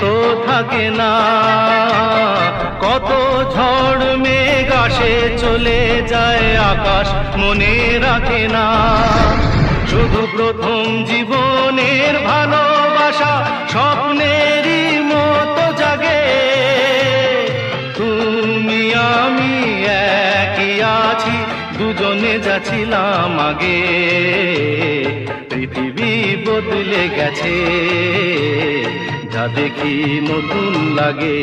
তো থাকে না। কত ঝড় মেঘ আসে চলে যায়, আকাশ মনে রাখে না। শুধু প্রথম জীবনের ভালোবাসা স্বপ্নেরই মতো জাগে। তুমি আমি একই আছি, দুজনে যাচ্ছিলাম আগে। পৃথিবী বদলে গেছে, যা দেখি নতুন লাগে।